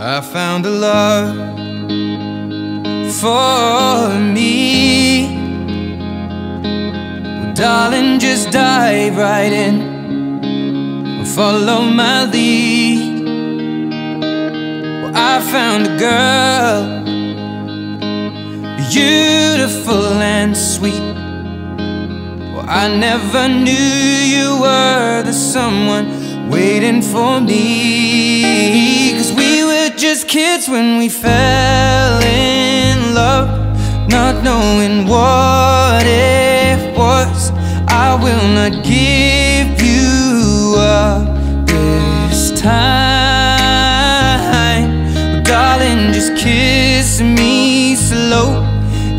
I found a love for me. Well, darling, just dive right in and follow my lead. Well, I found a girl, beautiful and sweet. Well, I never knew you were the someone waiting for me. 'Cause we were just kids when we fell in love, not knowing what it was. I will not give you up this time. But darling, just kiss me slow.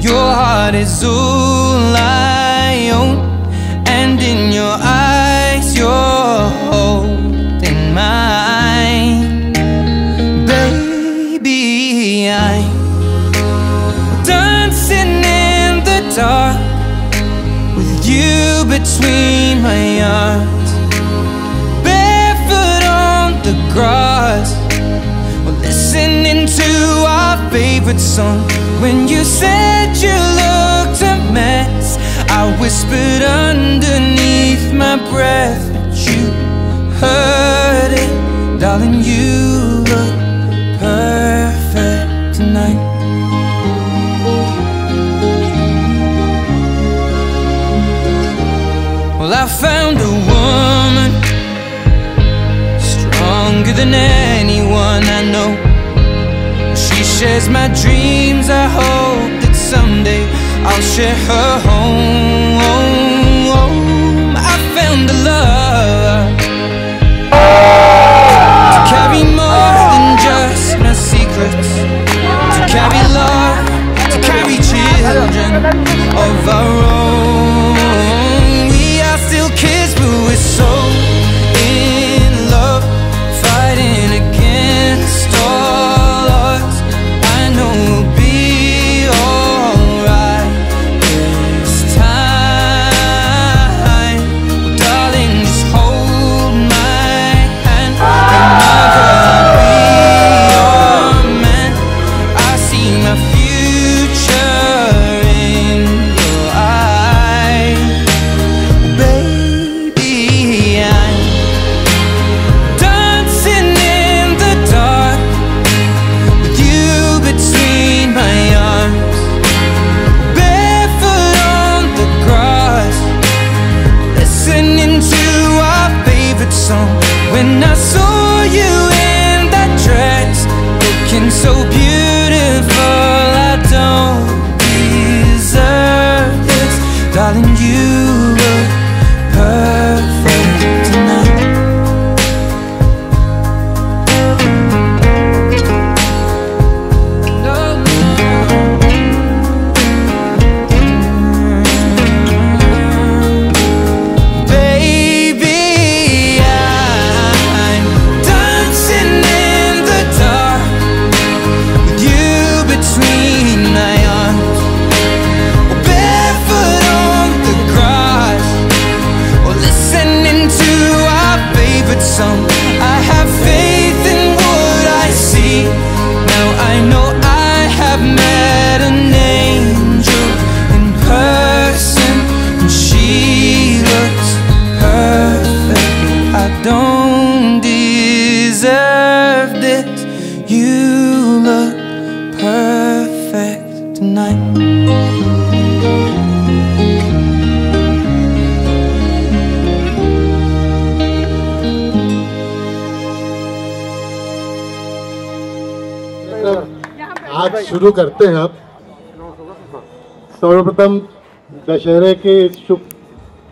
Your heart is all I own, and in your eyes you're holding mine. Baby, I'm dancing in the dark with you between my arms, barefoot on the grass, or listening to our favorite song. When you said you looked a mess, I whispered underneath my breath, but you heard it. Darling, you look perfect tonight. Well, I found a woman stronger than anyone I know. She shares my dreams. I hope that someday I'll share her home. I found a love to carry more than just my secrets, to carry love, to carry children of our own. We are still kids, but we're so in love, fighting against all odds. I know we'll be alright this time. Well, darling, just hold my hand, and I'll be your man. I see my future in your eyes. Baby, I'm dancing in the dark with you between my arms, barefoot on the grass, listening to our favorite song. When I saw you in that dress, looking so beautiful, I don't deserve this. Darling, you look perfect tonight. Baby, I'm dancing in the dark with you between my arms, barefoot on the grass, or listening to our favorite song. I have faith in what I see. Now I know I have met an angel in आज शुरू करते हैं। अब सर्वप्रथम दशहरे के इस शुभ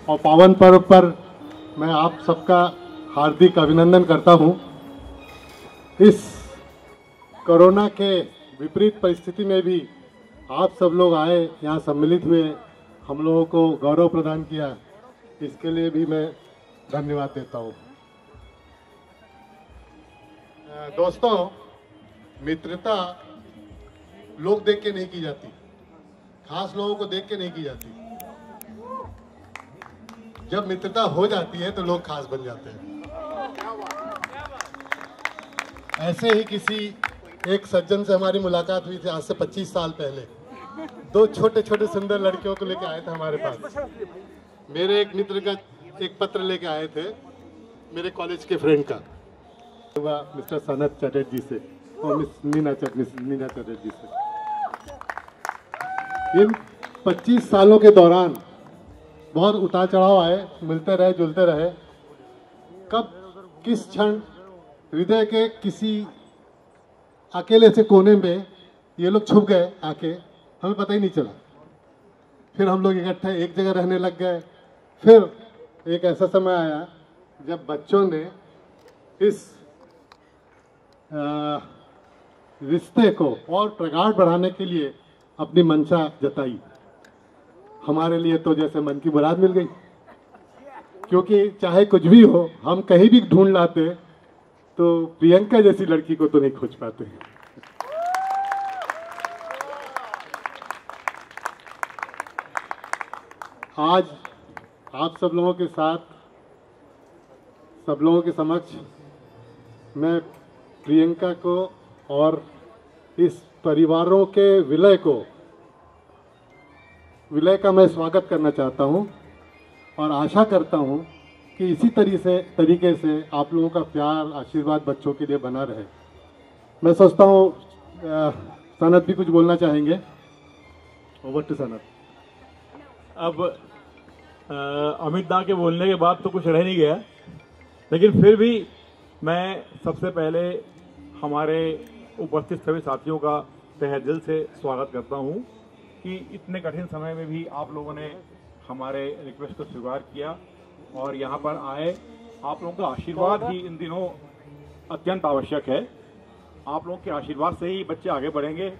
और पावन पर्व पर मैं आप सबका हार्दिक अभिनंदन करता हूं। इस कोरोना के विपरीत परिस्थिति में भी आप सब लोग आए, यहाँ सम्मिलित हुए, हम लोगों को गौरव प्रदान किया, इसके लिए भी मैं धन्यवाद देता हूँ। दोस्तों, मित्रता लोग देख के नहीं की जाती, खास लोगों को देख के नहीं की जाती। जब मित्रता हो जाती है तो लोग खास बन जाते हैं। ऐसे ही किसी एक सज्जन से हमारी मुलाकात हुई थी आज से 25 साल पहले। दो छोटे छोटे सुंदर लड़कियों को लेकर आए थे हमारे पास। मेरे एक मित्र का एक पत्र लेके आए थे, मेरे कॉलेज के फ्रेंड का, मिस्टर सनत चटर्जी से और मिस नीना चटर्जी से। इन 25 सालों के दौरान बहुत उतार चढ़ाव आए, मिलते रहे, जुलते रहे। कब किस क्षण हृदय के किसी अकेले से कोने में ये लोग छुप गए आके, हमें पता ही नहीं चला। फिर हम लोग इकट्ठे एक जगह रहने लग गए। फिर एक ऐसा समय आया जब बच्चों ने इस रिश्ते को और प्रगाढ़ बढ़ाने के लिए अपनी मंशा जताई। हमारे लिए तो जैसे मन की मुराद मिल गई, क्योंकि चाहे कुछ भी हो, हम कहीं भी ढूंढ लाते तो प्रियंका जैसी लड़की को तो नहीं खोज पाते। आज आप सब लोगों के साथ, सब लोगों के समक्ष मैं प्रियंका को और इस परिवारों के विलय का मैं स्वागत करना चाहता हूं और आशा करता हूं कि इसी तरीके से आप लोगों का प्यार, आशीर्वाद बच्चों के लिए बना रहे। मैं सोचता हूं सनत भी कुछ बोलना चाहेंगे। Over to Sanat. अब अमित दा के बोलने के बाद तो कुछ रह नहीं गया, लेकिन फिर भी मैं सबसे पहले हमारे उपस्थित सभी साथियों का तहे दिल से स्वागत करता हूं कि इतने कठिन समय में भी आप लोगों ने हमारे रिक्वेस्ट को स्वीकार किया और यहाँ पर आए। आप लोगों का आशीर्वाद ही इन दिनों अत्यंत आवश्यक है। आप लोगों के आशीर्वाद से ही बच्चे आगे बढ़ेंगे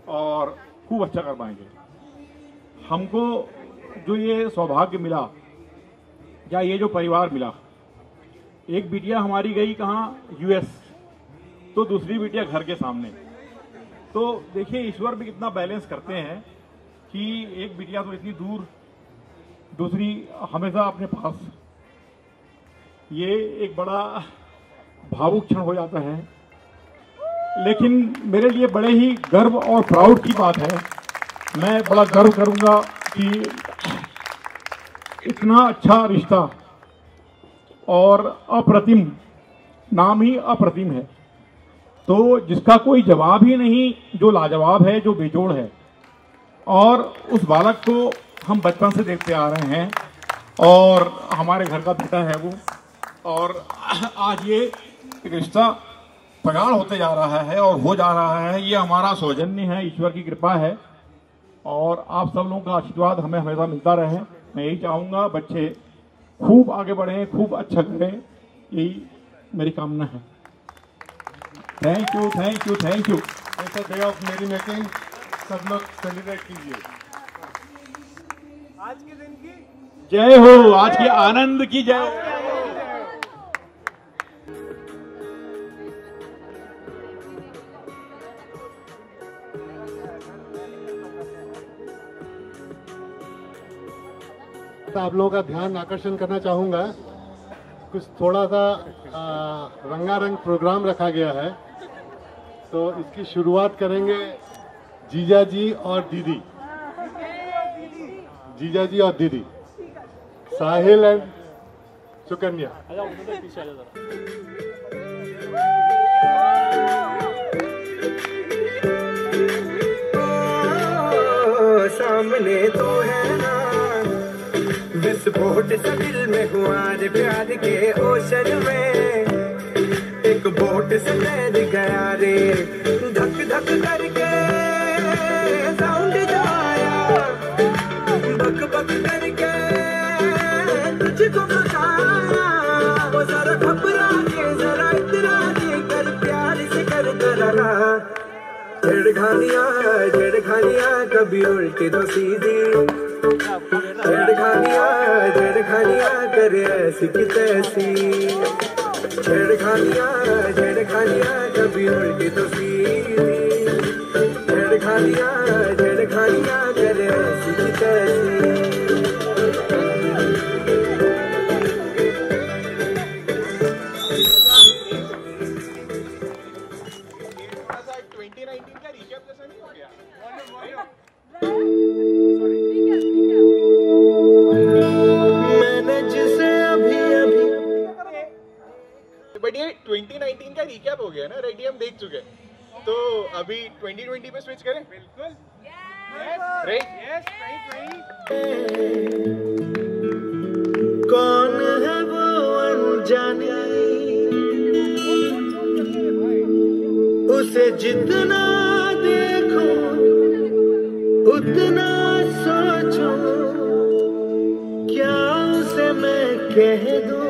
और खूब अच्छा कर पाएंगे। हमको जो ये सौभाग्य मिला या ये जो परिवार मिला, एक बिटिया हमारी गई कहाँ, यूएस, तो दूसरी बिटिया घर के सामने। तो देखिए ईश्वर भी कितना बैलेंस करते हैं कि एक बिटिया तो इतनी दूर, दूसरी हमेशा अपने पास। ये एक बड़ा भावुक क्षण हो जाता है, लेकिन मेरे लिए बड़े ही गर्व और प्राउड की बात है। मैं बड़ा गर्व करूंगा कि इतना अच्छा रिश्ता और अप्रतिम, नाम ही अप्रतिम है, तो जिसका कोई जवाब ही नहीं, जो लाजवाब है, जो बेजोड़ है। और उस बालक को हम बचपन से देखते आ रहे हैं और हमारे घर का बेटा है वो, और आज ये एक रिश्ता प्रगाढ़ होते जा रहा है और हो जा रहा है। ये हमारा सौजन्य है, ईश्वर की कृपा है और आप सब लोगों का आशीर्वाद हमें हमेशा मिलता रहे। मैं यही चाहूँगा बच्चे खूब आगे बढ़ें, खूब अच्छा करें, यही मेरी कामना है। Thank you, thank you, thank you. ऐसा डे ऑफ मेरी मेकिंग सब लोग सेलिब्रेट कीजिए। आज के दिन की जय हो, आज के आनंद की जय। आप लोगों का ध्यान आकर्षण करना चाहूँगा, कुछ थोड़ा सा रंगारंग प्रोग्राम रखा गया है। तो इसकी शुरुआत करेंगे जीजा जी और दीदी, जीजा जी और दीदी, साहिल एंड सुकन्या। सामने तो है ना विस्फोट सा दिल में हुआ रे प्यार के ओशन में, एक बोट से तैर गया रे, धक धक करके छेड़खानियाँ कभी उल्टी तो सीधी, छेड़खानियाँ करे ऐसी की तैसी, छेड़खानियाँ कभी उल्टी तो सीधी, छेड़खानियाँ करे ऐसी की तैसी। बट ये 2019 का रिकैप हो गया ना, रेडी हम देख चुके हैं, तो अभी 2020 पे स्विच करें। बिल्कुल कौन है वो अनजानी, उसे जितना देखो उतना सोचो, क्या उसे मैं कह दूं।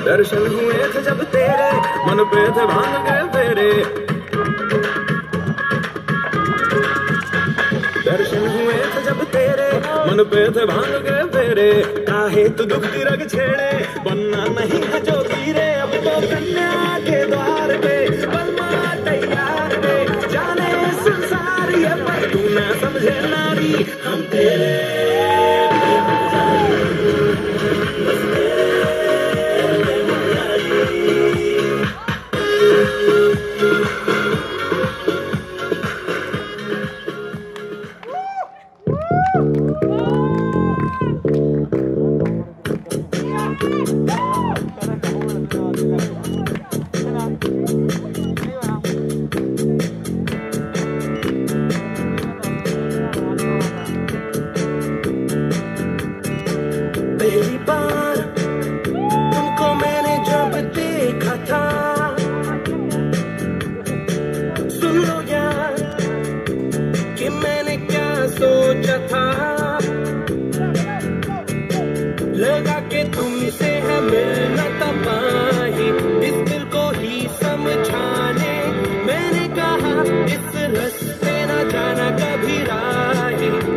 दर्शन हुए थे जब तेरे, मन पे थे भांग गए फेरे। दर्शन हुए थे जब तेरे, मन पे थे भांग गए फेरे। काहे तू दुख की रग छेड़े, बनना नहीं है जो गिरे। अब तो कन्या के द्वार पे बलमा तैयार पे, जाने संसार ये पर तू न समझे नारी। हम तेरे पहली बार तुमको मैंने जब देखा था, सुन लो यार कि मैंने क्या सोचा था। लगा के तुमसे है मिलना तबाही, इस दिल को ही समझाने मैंने कहा इस रास्ते न जाना कभी राही।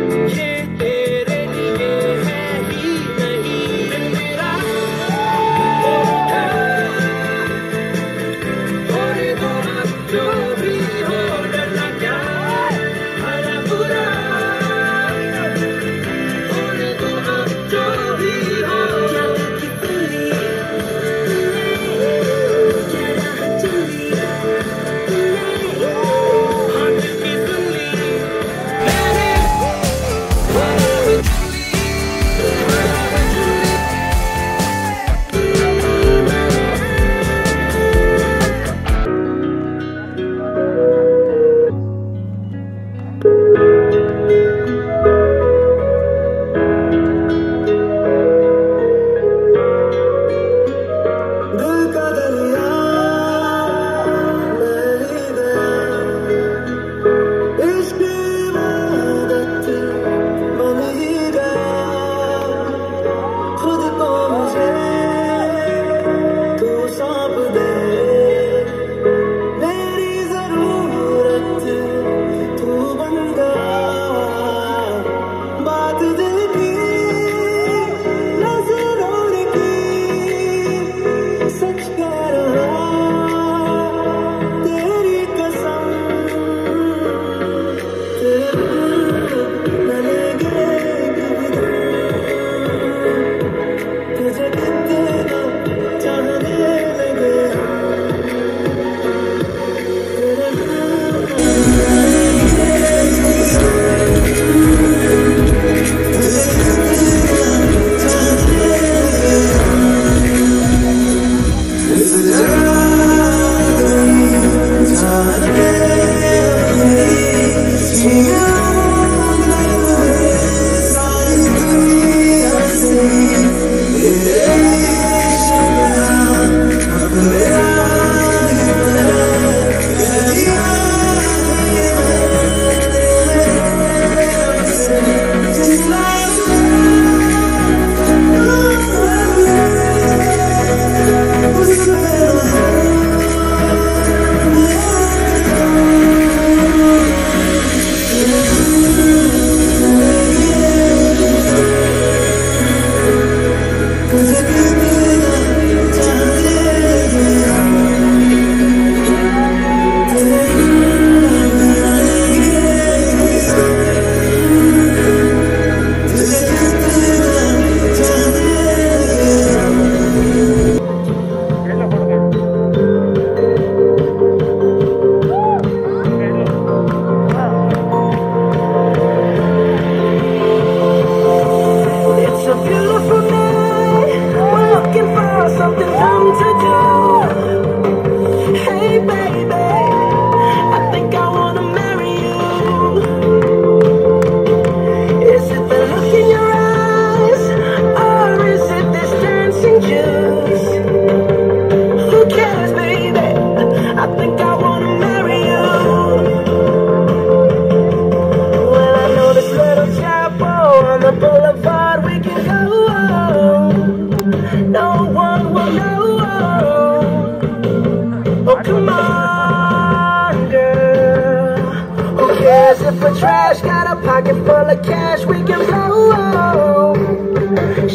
of cash we can blow.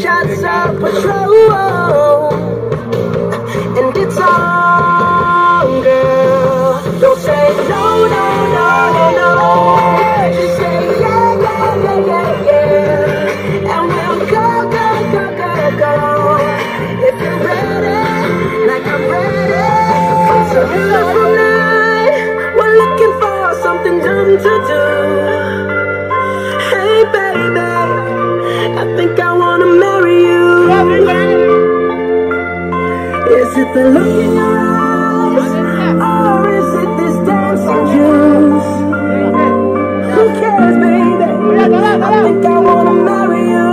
Shots of patrol, and it's on, girl. Don't say no, no, no, no, no. Just say yeah, yeah, yeah, yeah, yeah. And we'll go, go, go, go, go. If you're ready, like I'm ready. So beautiful night, we're looking for something dumb to do. Hey baby, I think I wanna marry you. Is it the look in your eyes, or is it this dancing juice? Who cares, baby? I think I wanna marry you.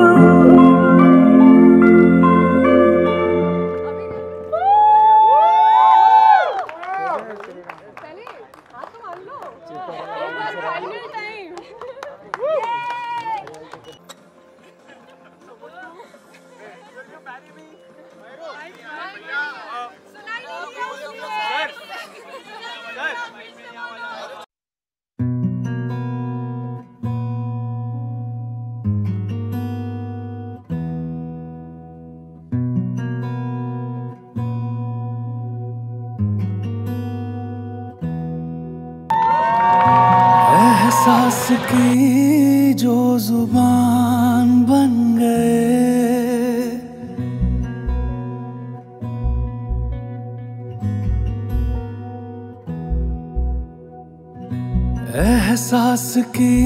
एहसास की जो जुबान बन गए, एहसास की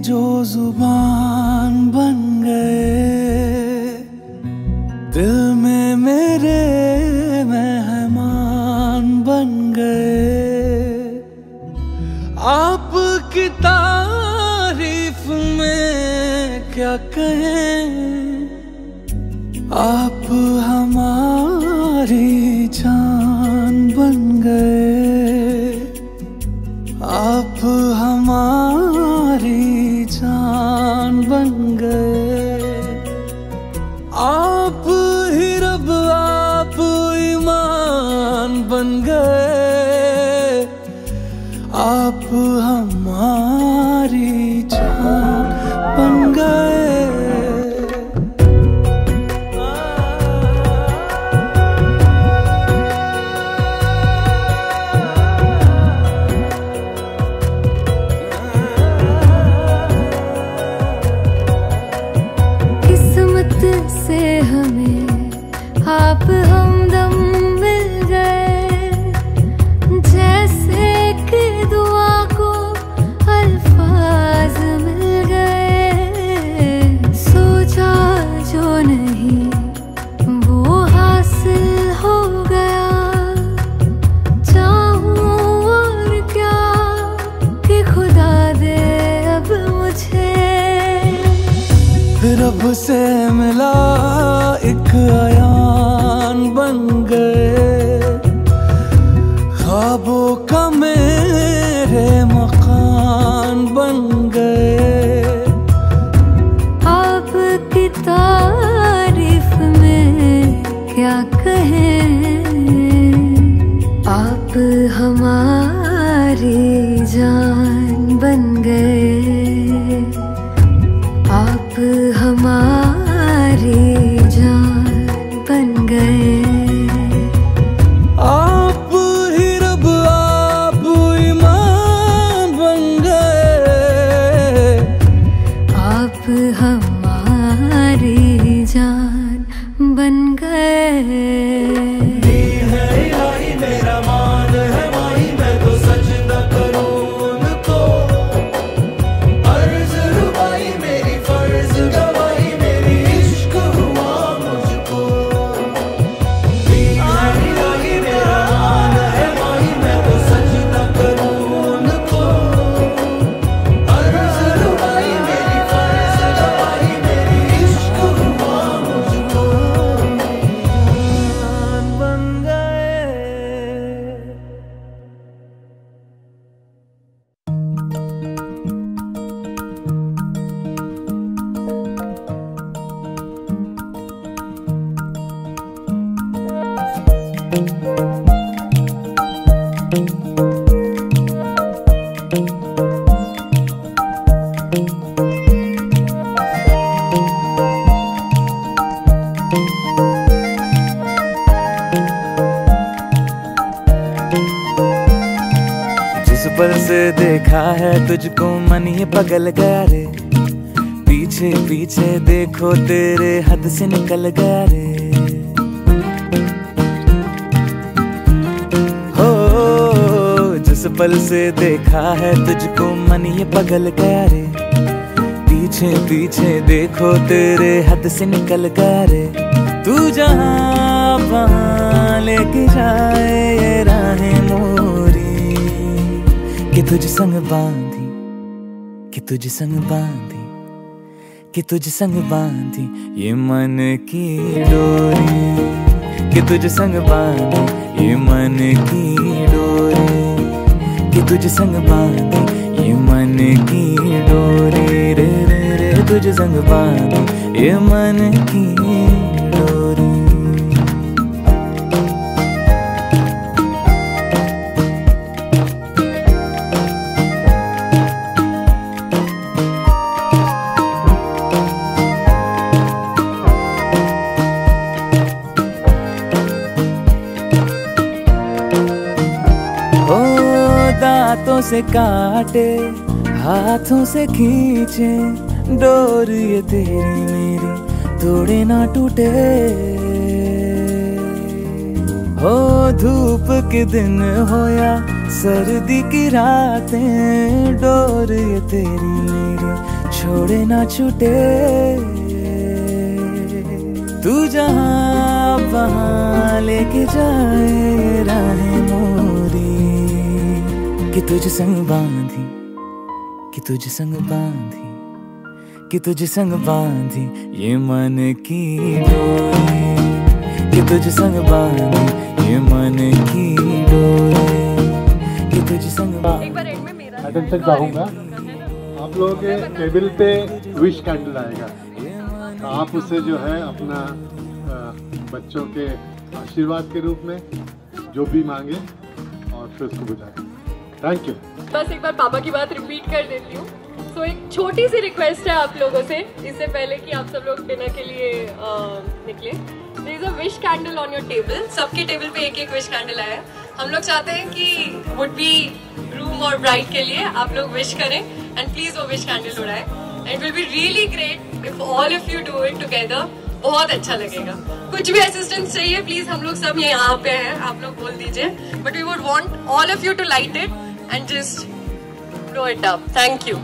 जो जुबान बन गए, दिल में मेरे मेहमान बन गए। आपकी तारीफ में क्या कहें, आप हमारी जान बन गए, आप हमारी जान बन गए। आप ही रब, आप ईमान बन गए, आप हमारी जान बन गए। किस्मत से हमें आप हमदम मिल गए, जैसे कि दुआ को अल्फाज मिल गए। सोचा जो नहीं वो हासिल हो गया, चाहूं और क्या कि खुदा दे अब मुझे। रब से मिला एक अयान बन गए, ख्वाबों का मेरे मकान बन गए। आपकी तारीफ में क्या कहें, आप हमारी जान बन गए, आप हमारी जान बन गए। आप ही रब, आप ईमान बन गए, आप हमारी जान बन गए। मेरा मान है माही, मैं तो सजदा करूं उनको। अर्ज रुबाई मेरी, फर्ज गवाही मेरी, इश्क हुआ मुझको। मेरा मान है माही, मैं तो सजदा करूं उनको। अर्ज रुबाई मेरी, फर्ज गवाही मेरी, इश्क हुआ मुझको। से देखा है तुझको मन ये पगल गया रे, पीछे पीछे देखो तेरे हद से निकल गया रे। हो जिस पल से देखा है तुझको मन ये पगल गया रे, पीछे पीछे देखो तेरे हद से निकल गया रे। तू जहाँ वहाँ लेके जाए ये राहें मोरी, कि तुझ संग बांधी, कि तुझ संग बांधी, कि तुझ संग बांधी ये मन की डोरी, कि तुझ संग बांधी ये मन की डोरी, कि तुझ संग बांधी ये मन की डोरी रे रे रे, तुझ संग बांधी ये मन की डोरी। दांतों से काटे हाथों से खींचे डोर ये तेरी मेरी तोड़े ना टूटे। हो धूप के दिन हो या सर्दी की रातें, डोर ये तेरी मेरी छोड़े ना छूटे। तू जहाँ वहाँ लेके जाए राहें मोरी, कि तुझ संग बांधी, कि तुझ संग बांधी, कि तुझ संग बांधी ये मन की डोरी, कि तुझ संग बांधी ये मन की डोरी, कि तुझ संग बांधी। अटेंशन चाहूँगा, आप लोगों के टेबल पे विश कैंडल आएगा, तो आप उसे जो है अपना बच्चों के आशीर्वाद के रूप में जो भी मांगे और फिर उसको बुझाएं। Thank you. बस एक बार पापा की बात रिपीट कर देती हूँ। सो एक छोटी सी रिक्वेस्ट है आप लोगों से, इससे पहले कि आप सब लोग डिनर के लिए निकले। There is a wish candle on your table. सबके टेबल पे एक एक विश कैंडल आया है। हम लोग चाहते हैं कि वुड बी रूम और ब्राइड के लिए आप लोग विश करें एंड प्लीज वो विश कैंडल उड़ाएं। It will be really great if all of you do it together. बहुत अच्छा लगेगा। कुछ भी असिस्टेंस चाहिए प्लीज, हम लोग सब यहाँ पे हैं, आप लोग बोल दीजिए। But we would want all of you to light it and just blow it up. Thank you.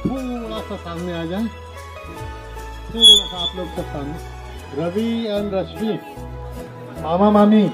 थोड़ा सा सामने आ जाए, थोड़ा सा आप लोग के सामने। रवि एंड रश्मि, मामा मामी।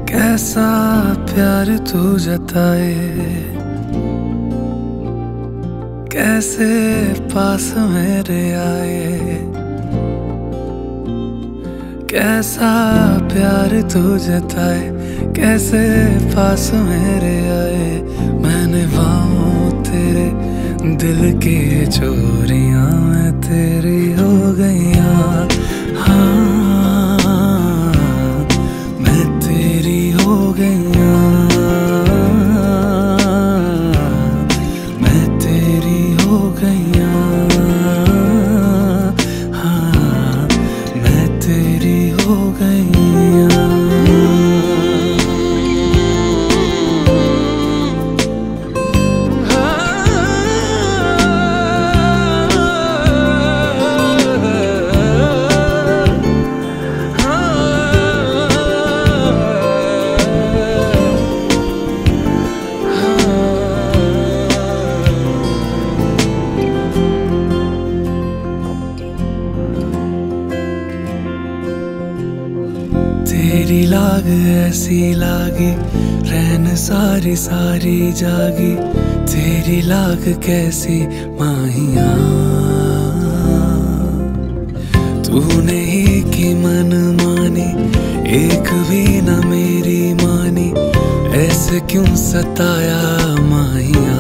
कैसा प्यार तू जताए, कैसे पास मेरे आए, कैसा प्यार तू जताए, कैसे पास मेरे आए। मैंने बाहों तेरे दिल की चोरियां मैं तेरी हो गईया, हाँ मैं तेरी हो गईया, मैं तेरी हो गईया, हाँ मैं तेरी हो गईया। तेरी लाग ऐसी लागी, रैन सारी सारी जागी, तेरी लाग कैसी माहिया। तूने ही की मन मानी, एक भी न मेरी मानी, ऐसे क्यों सताया माहिया।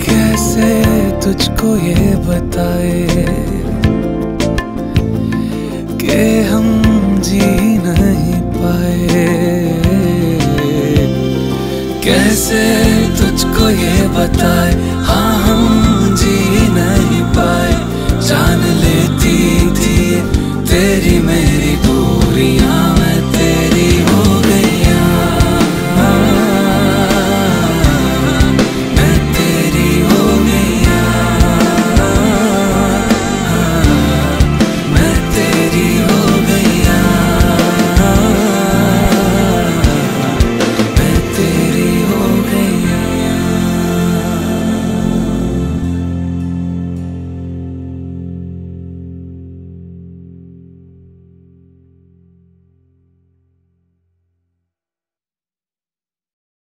कैसे तुझको ये बताए कि हम जी नहीं पाए, कैसे तुझको ये बताए